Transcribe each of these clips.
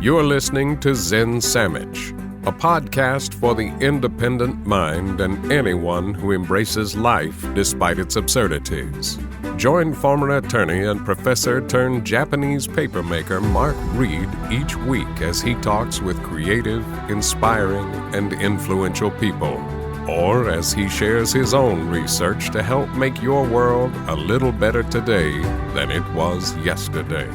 You're listening to Zen Sammich, a podcast for the independent mind and anyone who embraces life despite its absurdities. Join former attorney and professor turned Japanese papermaker Mark Reed each week as he talks with creative, inspiring, and influential people, or as he shares his own research to help make your world a little better today than it was yesterday.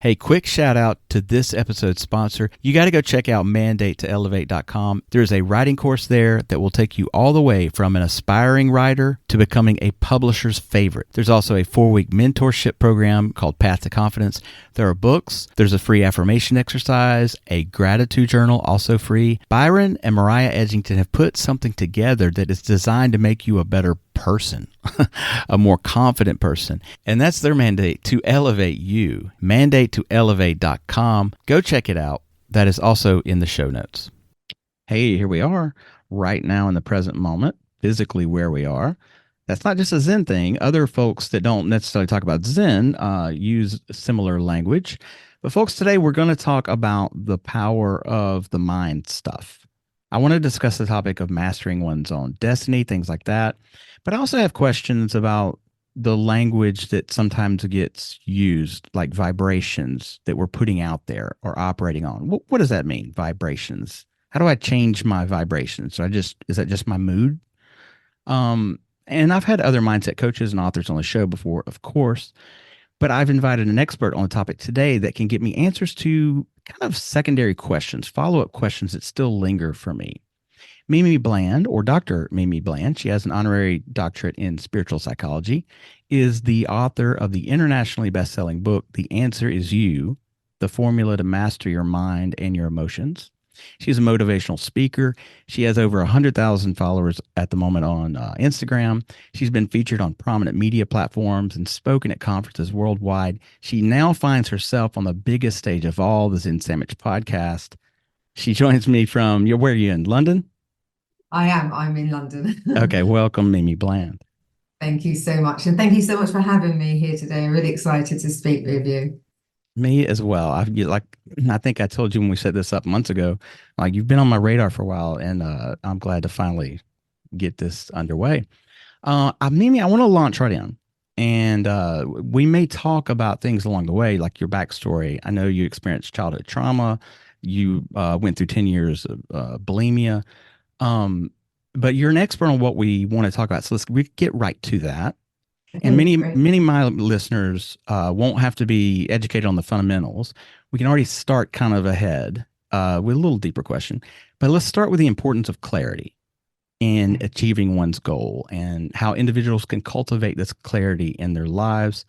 Hey, quick shout out to this episode's sponsor. You got to go check out mandatetoelevate.com. There's a writing course there that will take you all the way from an aspiring writer to becoming a publisher's favorite. There's also a 4-week mentorship program called Path to Confidence. There are books. There's a free affirmation exercise, a gratitude journal, also free. Byron and Mariah Edgington have put something together that is designed to make you a better person, a more confident person. And that's their mandate, to elevate you. Mandatetoelevate.com. Go check it out. That is also in the show notes. Hey, here we are right now in the present moment, physically where we are. That's not just a Zen thing. Other folks that don't necessarily talk about Zen use similar language. But folks, today we're going to talk about the power of the mind stuff. I want to discuss the topic of mastering one's own destiny, things like that. But I also have questions about the language that sometimes gets used, like vibrations that we're putting out there or operating on. What does that mean, vibrations? How do I change my vibrations? Is that just my mood? And I've had other mindset coaches and authors on the show before, of course, but I've invited an expert on the topic today that can get me answers to kind of secondary questions, follow-up questions that still linger for me. Mimi Bland, or Dr. Mimi Bland, she has an honorary doctorate in spiritual psychology, is the author of the internationally best-selling book, The Answer Is You, The Formula to Master Your Mind and Your Emotions. She's a motivational speaker. She has over 100,000 followers at the moment on Instagram. She's been featured on prominent media platforms and spoken at conferences worldwide. She now finds herself on the biggest stage of all, the Zen Sammich podcast. She joins me from, where are you, in London? I am. I'm in London. Okay, welcome, Mimi Bland. Thank you so much. And thank you so much for having me here today. I'm really excited to speak with you. Me as well. I think I told you when we set this up months ago, like you've been on my radar for a while, and I'm glad to finally get this underway. Mimi, I want to launch right in, and we may talk about things along the way, like your backstory. I know you experienced childhood trauma. You went through 10 years of bulimia. But you're an expert on what we want to talk about. So we get right to that. And many of my listeners won't have to be educated on the fundamentals. We can already start kind of ahead with a little deeper question. But let's start with the importance of clarity in achieving one's goal and how individuals can cultivate this clarity in their lives.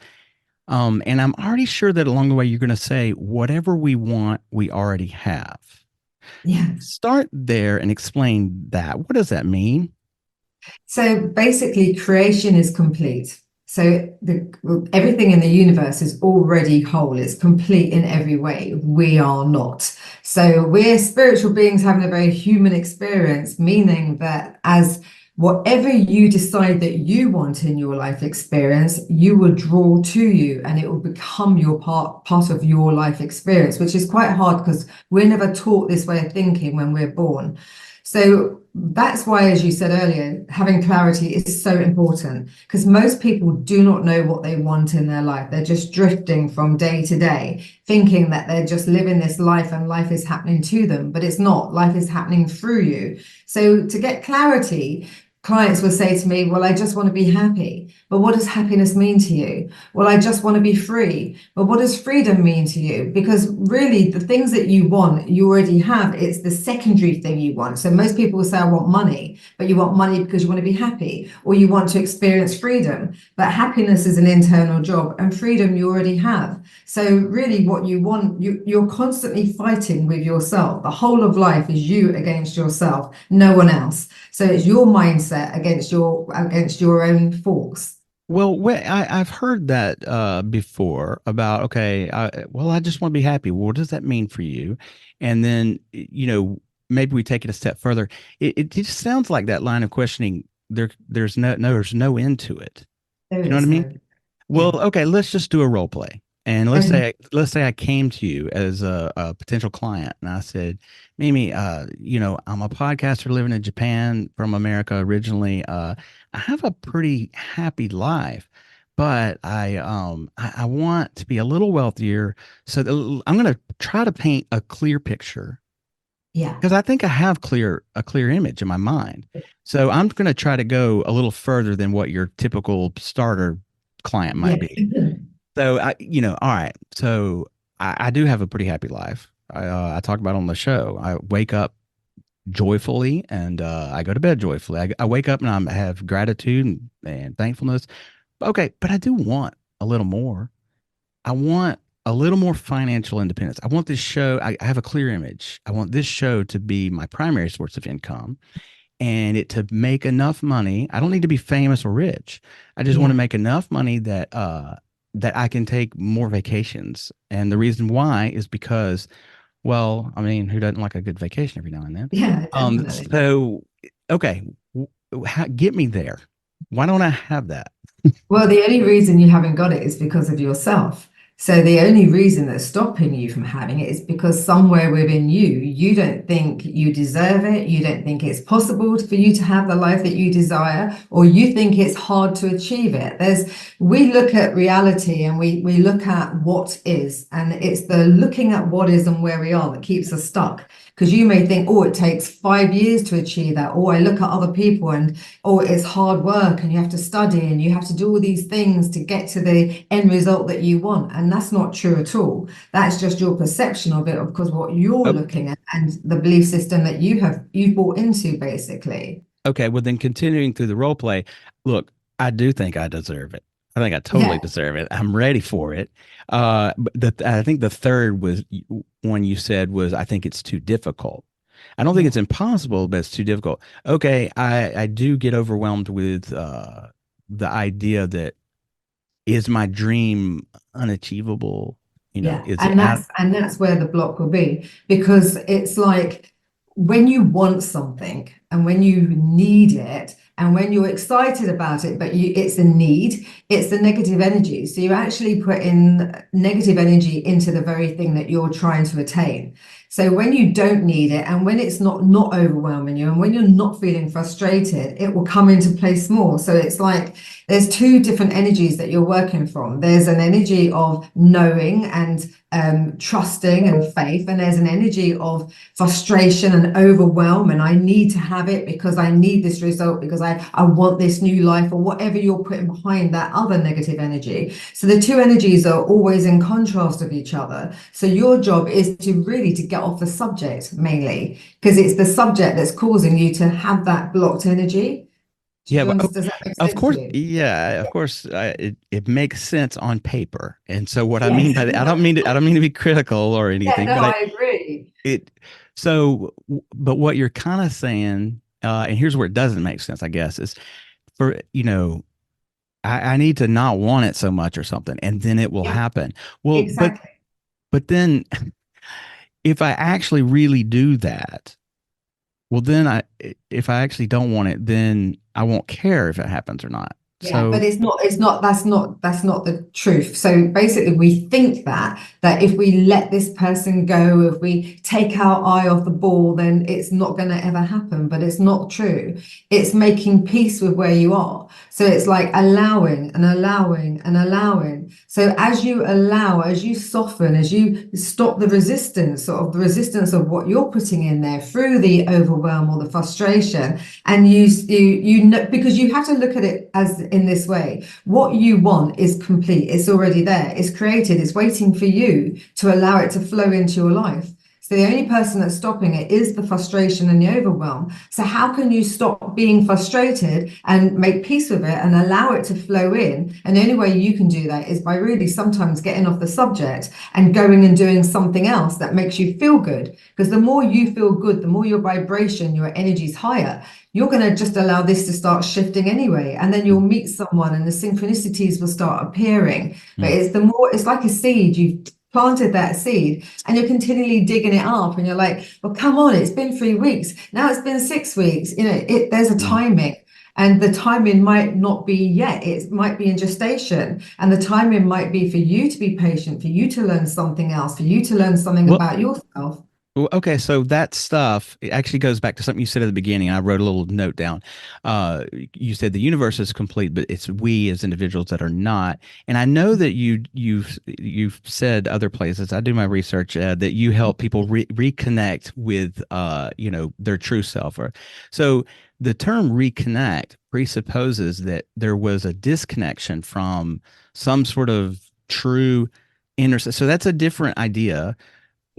And I'm already sure that along the way, you're going to say, whatever we want, we already have. Yeah. Start there and explain that. What does that mean? So basically, creation is complete. So everything in the universe is already whole. It's complete in every way. We are not. So we're spiritual beings having a very human experience, meaning that as whatever you decide that you want in your life experience, you will draw to you, and it will become your part of your life experience, which is quite hard because we're never taught this way of thinking when we're born. So that's why, as you said earlier, having clarity is so important, because most people do not know what they want in their life. They're just drifting from day to day, thinking that they're just living this life and life is happening to them, but it's not. Life is happening through you. So to get clarity, clients will say to me, well, I just want to be happy. But what does happiness mean to you? Well, I just want to be free. But what does freedom mean to you? Because really, the things that you want, you already have. It's the secondary thing you want. So most people will say, I want money, but you want money because you want to be happy, or you want to experience freedom. But happiness is an internal job, and freedom you already have. So really what you want, you're constantly fighting with yourself. The whole of life is you against yourself, no one else. So it's your mindset against your own force. Well, I've heard that before about, okay, I just want to be happy. Well, what does that mean for you? And then, maybe we take it a step further. It just sounds like that line of questioning, there's no end to it. You know what I mean? Well, okay, let's just do a role play. And Okay. let's say I came to you as a potential client, and I said, Mimi, I'm a podcaster living in Japan from America originally. I have a pretty happy life, but I want to be a little wealthier. So I'm going to try to paint a clear picture Yeah. because I think I have a clear image in my mind. So I'm going to try to go a little further than what your typical starter client Yeah. might be. So all right. So I do have a pretty happy life. I talk about it on the show. I wake up joyfully and I go to bed joyfully. I wake up and I have gratitude and thankfulness. Okay, but I do want a little more. I want a little more financial independence. I want this show. I have a clear image. I want this show to be my primary source of income and it to make enough money. I don't need to be famous or rich. I just want to Yeah. make enough money that I can take more vacations. And the reason why is because, well, I mean, who doesn't like a good vacation every now and then? Yeah, definitely. So okay, get me there. Why don't I have that? Well, the only reason you haven't got it is because of yourself. So the only reason that's stopping you from having it is because somewhere within you, you don't think you deserve it. You don't think it's possible for you to have the life that you desire, or you think it's hard to achieve it. We look at reality and we look at what is, and it's the looking at what is and where we are that keeps us stuck. Because you may think, oh, it takes 5 years to achieve that. Or I look at other people and oh, it's hard work and you have to study and you have to do all these things to get to the end result that you want. And that's not true at all. That's just your perception of it, because what you're Oh, looking at and the belief system that you've bought into, basically. okay. Well, then continuing through the role play, look, I do think I deserve it. I think I totally Yeah, deserve it. I'm ready for it. I think the third one you said was I think it's too difficult. I don't think yeah, it's impossible, but it's too difficult. Okay, I do get overwhelmed with the idea that is my dream unachievable? yeah. Is it And out? that's where the block will be, because it's like when you want something and when you need it and when you're excited about it, but it's a need, it's the negative energy. So you actually put in negative energy into the very thing that you're trying to attain. So when you don't need it and when it's not overwhelming you and when you're not feeling frustrated, it will come into place more. So it's like there's two different energies that you're working from. There's an energy of knowing and trusting and faith, and there's an energy of frustration and overwhelm. And I need to have it because I need this result, because I want this new life, or whatever you're putting behind that other negative energy. So the two energies are always in contrast of each other. So your job is to really to get off the subject mainly, because it's the subject that's causing you to have that blocked energy. Yeah, but Does that make of sense to course, you? yeah, of course, it makes sense on paper. And so what I mean Yes. by that, I don't mean to be critical or Yeah, anything, no, but I agree. it but what you're kind of saying, and here's where it doesn't make sense, I guess, is for I need to not want it so much or something, and then it will Yep, happen. Well, exactly. but then if I actually really do that, well, then if I actually don't want it, then I won't care if it happens or not. Yeah, but So that's not the truth. So basically we think that if we let this person go, if we take our eye off the ball, then it's not going to ever happen. But it's not true. It's making peace with where you are. So it's like allowing and allowing and allowing. So as you allow, as you soften, as you stop the resistance, sort of the resistance of what you're putting in there through the overwhelm or the frustration, and you know, because you have to look at it as in this way: what you want is complete, it's already there, it's created, it's waiting for you to allow it to flow into your life. So the only person that's stopping it is the frustration and the overwhelm. So how can you stop being frustrated and make peace with it and allow it to flow in? And the only way you can do that is by really sometimes getting off the subject and going and doing something else that makes you feel good. Because the more you feel good, the more your vibration, your energy is higher. You're going to just allow this to start shifting anyway, and then you'll meet someone and the synchronicities will start appearing. But mm, it's like a seed. You've planted that seed and you're continually digging it up, and you're like, well, come on, it's been 3 weeks, now it's been 6 weeks. There's a mm, timing. And the timing might not be yet. It might be in gestation. And the timing might be for you to be patient, for you to learn something else, for you to learn something Well, about yourself. well, okay, so that stuff it actually goes back to something you said at the beginning. I wrote a little note down. You said the universe is complete, but it's we as individuals that are not. And I know that you've said other places. I do my research that you help people reconnect with their true self. Or so the term reconnect presupposes that there was a disconnection from some sort of true inner. So that's a different idea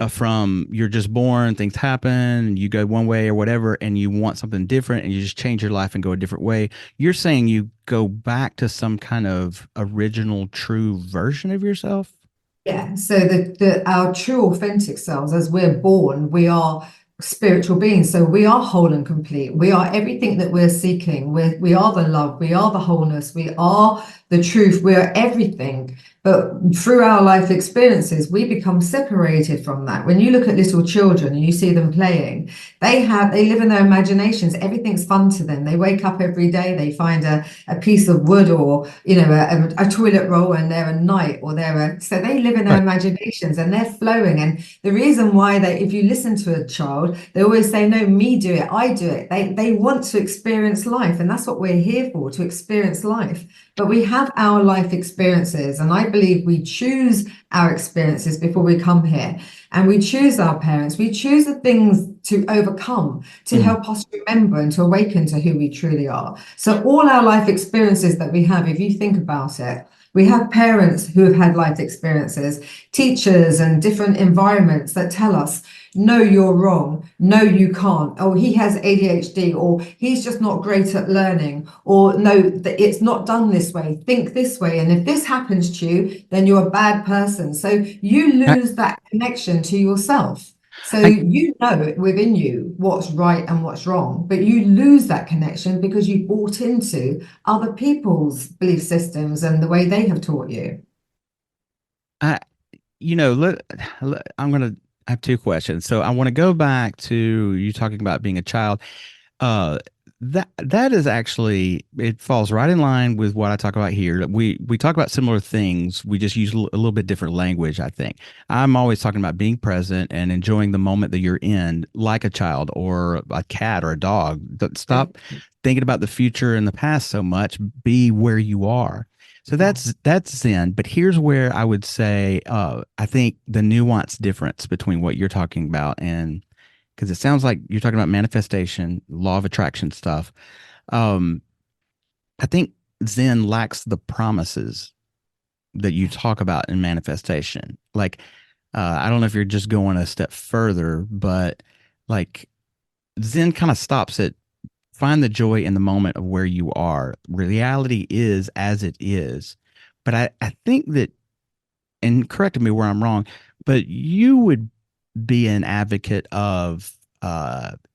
from you're just born, things happen, and you go one way or whatever, and you want something different, and you just change your life and go a different way. You're saying you go back to some kind of original, true version of yourself? Yeah, so our true authentic selves, as we're born, we are spiritual beings. So we are whole and complete. We are everything that we're seeking. We are the love, we are the wholeness, we are the truth, we are everything. But through our life experiences, we become separated from that. When you look at little children and you see them playing, they live in their imaginations. Everything's fun to them. They wake up every day, they find a piece of wood or a toilet roll, and they're a knight, or so they live in their Right. imaginations and they're flowing. And the reason why if you listen to a child, they always say, no, me do it, I do it. They want to experience life, and that's what we're here for, to experience life. But we have our life experiences, and I believe we choose our experiences before we come here. And we choose our parents, we choose the things to overcome, to Mhm. help us remember and to awaken to who we truly are. So all our life experiences that we have, if you think about it, we have parents who have had life experiences, teachers and different environments that tell us, no, you're wrong. No, you can't. Oh, he has ADHD, or he's just not great at learning, or no, it's not done this way. Think this way. And if this happens to you, then you're a bad person. So you I, lose that connection to yourself. So I, you know within you what's right and what's wrong, but you lose that connection because you bought into other people's belief systems and the way they have taught you. I I'm going to I have two questions. So I want to go back to you talking about being a child. Uh, that is actually it falls right in line with what I talk about here. We talk about similar things. We just use a little bit different language, I think. I'm always talking about being present and enjoying the moment that you're in, like a child or a cat or a dog. Stop thinking about the future and the past so much. Be where you are. So Yeah. that's Zen. But here's where I would say I think the nuance difference between what you're talking about and because it sounds like you're talking about manifestation, law of attraction stuff. Um, I think Zen lacks the promises that you talk about in manifestation. Like, I don't know if you're just going a step further, but like Zen kind of stops at find the joy in the moment of where you are. Reality is as it is. But I think that, and correct me where I'm wrong, but you would be an advocate of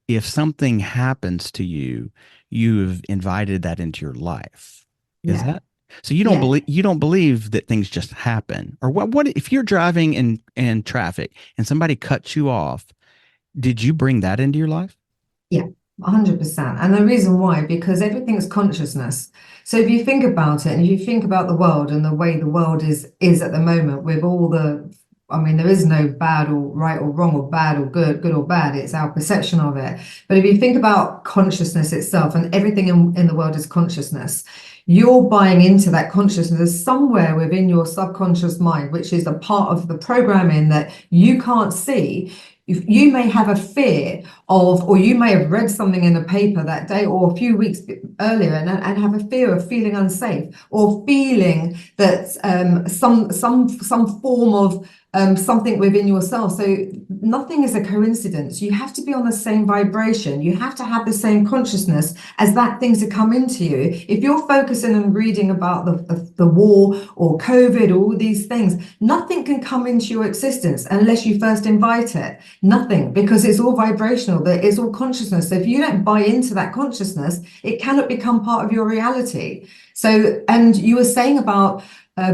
if something happens to you, you've invited that into your life. Is Yeah. that so? Yeah. You don't believe that things just happen, or what if you're driving in traffic and somebody cuts you off? Did you bring that into your life? Yeah, 100%. And the reason why, because everything's consciousness. So if you think about it, and if you think about the world and the way the world is at the moment, with all I mean, there is no bad or right or wrong or bad or good or bad. It's our perception of it. But if you think about consciousness itself, and everything in the world is consciousness, you're buying into that consciousness somewhere within your subconscious mind, which is a part of the programming that you can't see. If you may have a fear of, or you may have read something in the paper that day or a few weeks earlier, and have a fear of feeling unsafe, or feeling that some form of something within yourself. So nothing is a coincidence. You have to be on the same vibration. You have to have the same consciousness as that thing to come into you. If you're focusing and reading about the war or COVID or all these things, nothing can come into your existence unless you first invite it. Nothing, because it's all vibrational, that it's all consciousness. So if you don't buy into that consciousness, it cannot become part of your reality. So, and you were saying about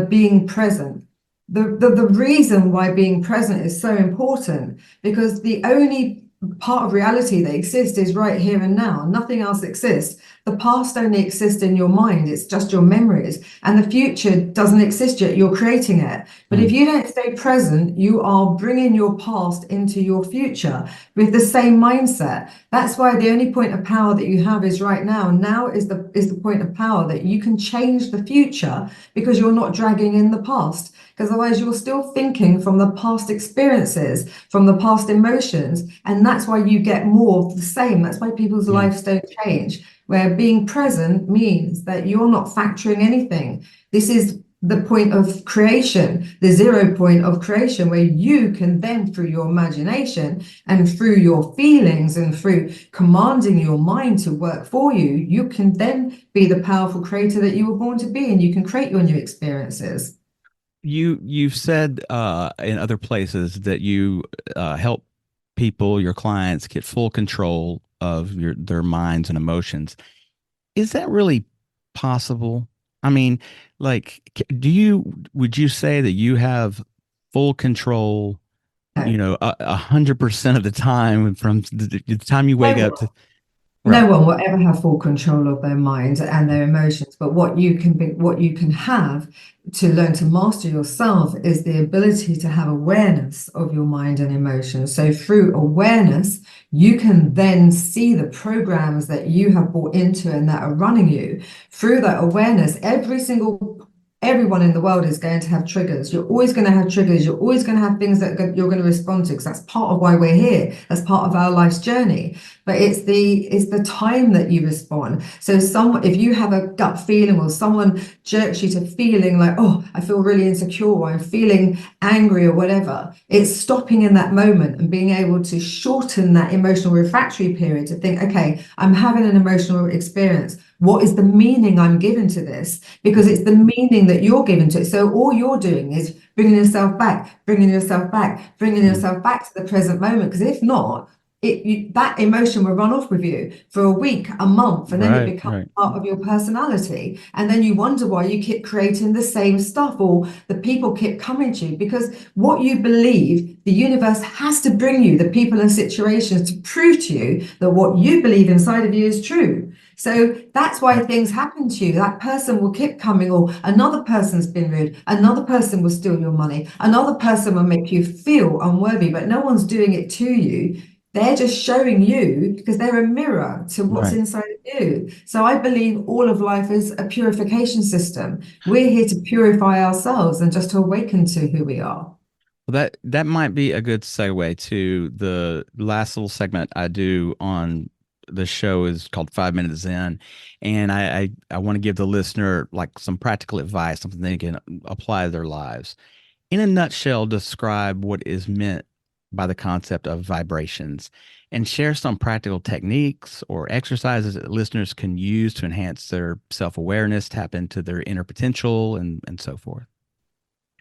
being present. The reason why being present is so important, because the only part of reality that exists is right here and now. Nothing else exists. The past only exists in your mind. It's just your memories. And the future doesn't exist yet. You're creating it. But if you don't stay present, you are bringing your past into your future with the same mindset. That's why the only point of power that you have is right now. Now is the point of power that you can change the future because you're not dragging in the past. Because otherwise you're still thinking from the past experiences, from the past emotions, and that's why you get more of the same. That's why people's lives don't change. Where being present means that you're not factoring anything. This is the point of creation, the 0 point of creation, where you can then, through your imagination and through your feelings and through commanding your mind to work for you, you can then be the powerful creator that you were born to be, and you can create your new experiences. You've said in other places that you help people, your clients, get full control of their minds and emotions. Is that really possible? I mean, like, would you say that you have full control, No. 100% of the time from the time you wake up No to, No right? one will ever have full control of their mind and their emotions, but what you can have to learn to master yourself is the ability to have awareness of your mind and emotions. So through awareness, you can then see the programs that you have bought into and that are running you. Through that awareness, everyone in the world is going to have triggers. You're always going to have triggers. You're always going to have things that you're going to respond to, because that's part of why we're here. That's part of our life's journey. But it's the time that you respond. So if you have a gut feeling, or someone jerks you to feeling like, oh, I feel really insecure, or I'm feeling angry, or whatever, it's stopping in that moment and being able to shorten that emotional refractory period to think, okay, I'm having an emotional experience. What is the meaning I'm giving to this? Because it's the meaning that you're giving to it. So all you're doing is bringing yourself back, bringing yourself back, bringing yourself back to the present moment. Because if not, that emotion will run off with you for a week, a month, and then it becomes part of your personality. And then you wonder why you keep creating the same stuff, or the people keep coming to you, because what you believe, the universe has to bring you the people and situations to prove to you that what you believe inside of you is true. So that's why things happen to you. That person will keep coming, or another person's been rude, another person will steal your money, another person will make you feel unworthy, but no one's doing it to you. They're just showing you because they're a mirror to what's inside of you. So I believe all of life is a purification system. We're here to purify ourselves and just to awaken to who we are. Well, that might be a good segue to the last little segment I do on the show is called 5 Minutes Zen. And I want to give the listener like some practical advice, something they can apply to their lives. In a nutshell, describe what is meant by the concept of vibrations and share some practical techniques or exercises that listeners can use to enhance their self-awareness, tap into their inner potential, and so forth.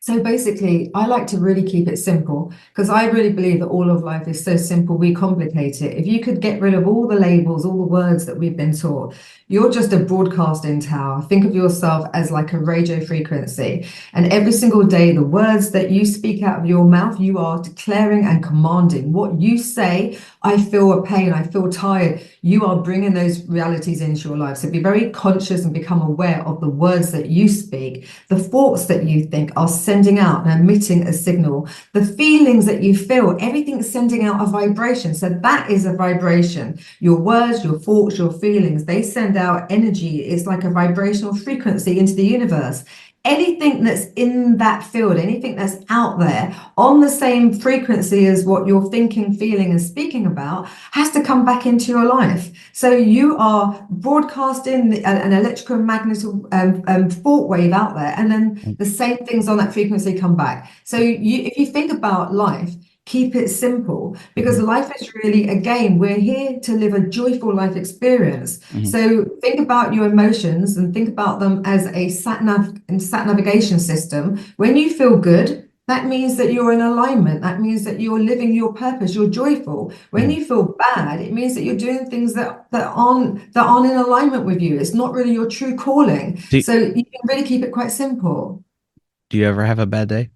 So basically, I like to really keep it simple, because I really believe that all of life is so simple, we complicate it. If you could get rid of all the labels, all the words that we've been taught, you're just a broadcasting tower. Think of yourself as like a radio frequency. And every single day, the words that you speak out of your mouth, you are declaring and commanding. What you say, I feel a pain, I feel tired, you are bringing those realities into your life. So be very conscious and become aware of the words that you speak. The thoughts that you think are sending out and emitting a signal. The feelings that you feel, everything is sending out a vibration. So that is a vibration. Your words, your thoughts, your feelings, they send out energy. It's like a vibrational frequency into the universe. Anything that's in that field, anything that's out there on the same frequency as what you're thinking, feeling, and speaking about, has to come back into your life. So you are broadcasting an electromagnetic thought wave out there, and then the same things on that frequency come back. So if you think about life, keep it simple, because life is really a game. We're here to live a joyful life experience. So think about your emotions and think about them as a sat navigation system. When you feel good, that means that you're in alignment. That means that you're living your purpose. You're joyful. When you feel bad, it means that you're doing things that aren't in alignment with you. It's not really your true calling. So you can really keep it quite simple. Do you ever have a bad day?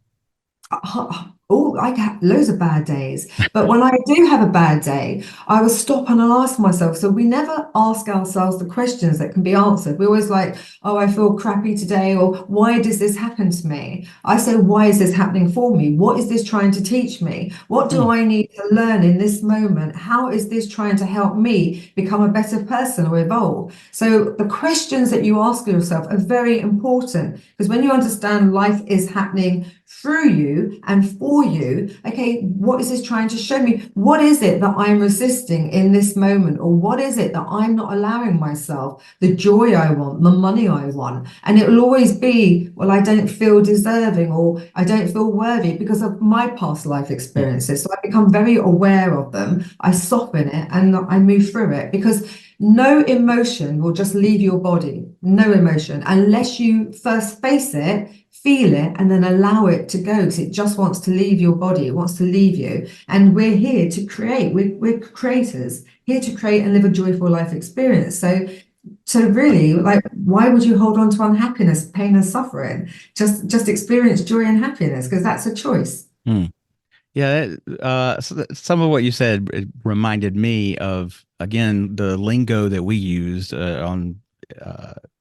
Oh, I get loads of bad days. But when I do have a bad day, I will stop and I'll ask myself. So we never ask ourselves the questions that can be answered. We always like, oh, I feel crappy today, or why does this happen to me? I say, why is this happening for me? What is this trying to teach me? What do Mm. I need to learn in this moment? How is this trying to help me become a better person or evolve? So the questions that you ask yourself are very important, because when you understand life is happening through you and for you, okay, what is this trying to show me? What is it that I'm resisting in this moment? Or what is it that I'm not allowing myself the joy I want, the money I want? And it will always be, well, I don't feel deserving, or I don't feel worthy because of my past life experiences. So I become very aware of them. I soften it and I move through it, because no emotion will just leave your body. No emotion, unless you first face it, feel it, and then allow it to go, because it just wants to leave your body. It wants to leave you. And we're here to create. We're creators, here to create and live a joyful life experience. So really, like, why would you hold on to unhappiness, pain, and suffering? Just experience joy and happiness, because that's a choice. Mm. Yeah, some of what you said, it reminded me of, again, the lingo that we used on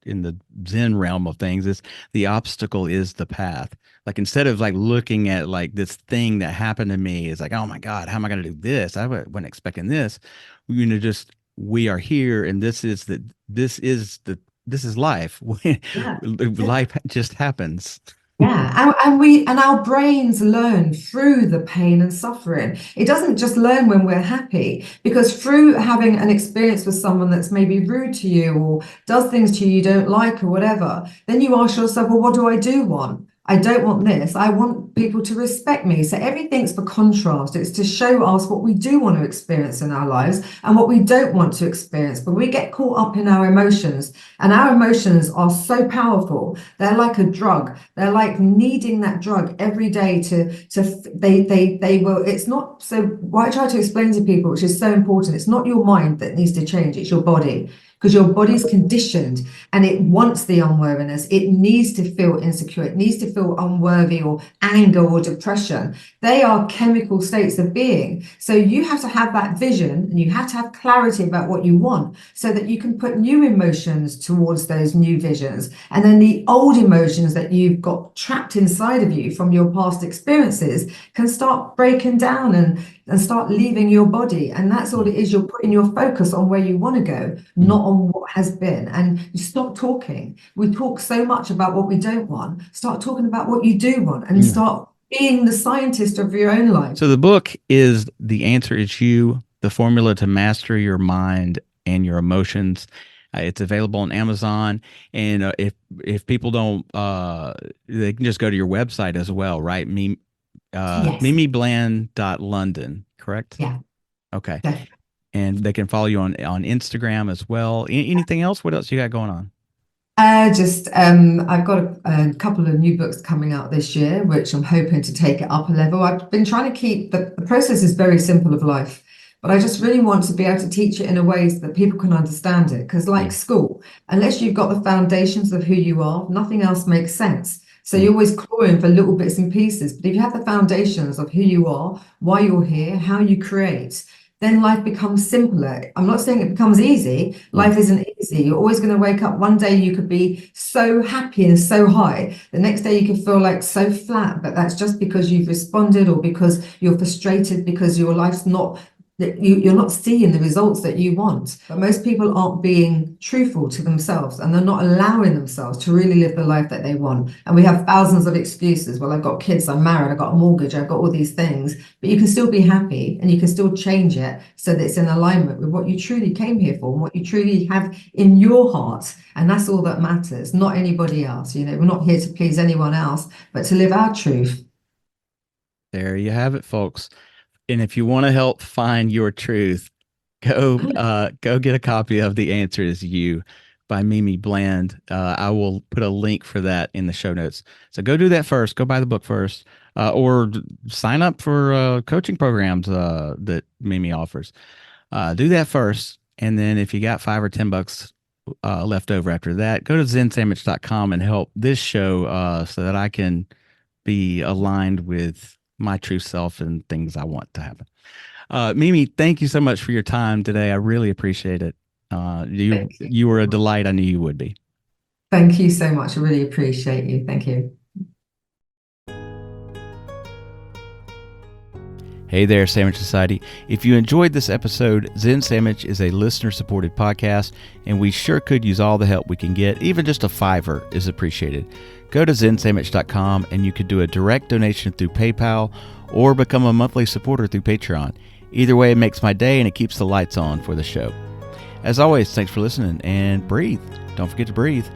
in the Zen realm of things. Is the obstacle is the path. Like, instead of like looking at like this thing that happened to me, it's like, oh my God, how am I going to do this? Wasn't expecting this. Just we are here, and this is life. Yeah. Life just happens. Yeah, and our brains learn through the pain and suffering. It doesn't just learn when we're happy, because through having an experience with someone that's maybe rude to you or does things to you you don't like or whatever, then you ask yourself, well, what do I do want? I don't want this. I want people to respect me. So everything's for contrast. It's to show us what we do want to experience in our lives and what we don't want to experience. But we get caught up in our emotions, and our emotions are so powerful. They're like a drug. They're like needing that drug every day they will. It's not, so what I try to explain to people, which is so important, it's not your mind that needs to change, it's your body, because your body's conditioned and it wants the unworthiness. It needs to feel insecure. It needs to feel unworthy or anger or depression. They are chemical states of being. So you have to have that vision, and you have to have clarity about what you want, so that you can put new emotions towards those new visions. And then the old emotions that you've got trapped inside of you from your past experiences can start breaking down and start leaving your body. And that's all it is. You're putting your focus on where you want to go, not on what has been. And you stop talking. We talk so much about what we don't want. Start talking about what you do want, and start being the scientist of your own life. So the book is The Answer Is You, The Formula to Master Your Mind and Your Emotions. It's available on Amazon, and if people don't, they can just go to your website as well, right? Yes. MimiBland.London, correct? Yeah. Okay. Definitely. And they can follow you on Instagram as well. Anything else? What else you got going on? I've got a couple of new books coming out this year, which I'm hoping to take it up a level. I've been trying to keep the process is very simple of life, but I just really want to be able to teach it in a way so that people can understand it. Because, like school, unless you've got the foundations of who you are, nothing else makes sense. So you're always clawing for little bits and pieces. But if you have the foundations of who you are, why you're here, how you create, then life becomes simpler. I'm not saying it becomes easy. Life isn't easy. You're always going to wake up. One day you could be so happy and so high. The next day you could feel like so flat, but that's just because you've responded, or because you're frustrated, because your life's not, that you're not seeing the results that you want. But most people aren't being truthful to themselves, and they're not allowing themselves to really live the life that they want. And we have thousands of excuses. Well, I've got kids, I'm married, I've got a mortgage, I've got all these things. But you can still be happy, and you can still change it so that it's in alignment with what you truly came here for and what you truly have in your heart. And that's all that matters, not anybody else. We're not here to please anyone else, but to live our truth. There you have it, folks. And if you want to help find your truth, go get a copy of The Answer Is You by Mimi Bland. I will put a link for that in the show notes. So go do that first. Go buy the book first, or sign up for coaching programs that Mimi offers. Do that first, and then if you got $5 or $10 left over after that, go to zensammich.com and help this show so that I can be aligned with my true self and things I want to happen. Mimi, thank you so much for your time today. I really appreciate it. Thank you. You were a delight. I knew you would be. Thank you so much. I really appreciate you. Thank you. Hey there, Sammich Society. If you enjoyed this episode, Zen Sammich is a listener-supported podcast, and we sure could use all the help we can get. Even just a $5 is appreciated. Go to zensammich.com, and you could do a direct donation through PayPal or become a monthly supporter through Patreon. Either way, it makes my day, and it keeps the lights on for the show. As always, thanks for listening, and breathe. Don't forget to breathe.